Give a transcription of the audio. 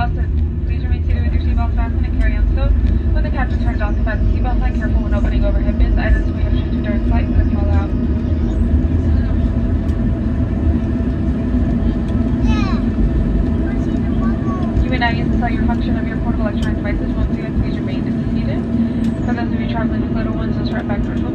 Also, please remain seated with your seatbelt fastened and carry on stowed. When the captain turns off the fasten seatbelt sign, careful when opening overhead bins. Items may have shifted during flight and could fall out. You may now use the cellular function of your portable electronic devices once you have please remain seated. For those of you traveling with little ones, those right back doors will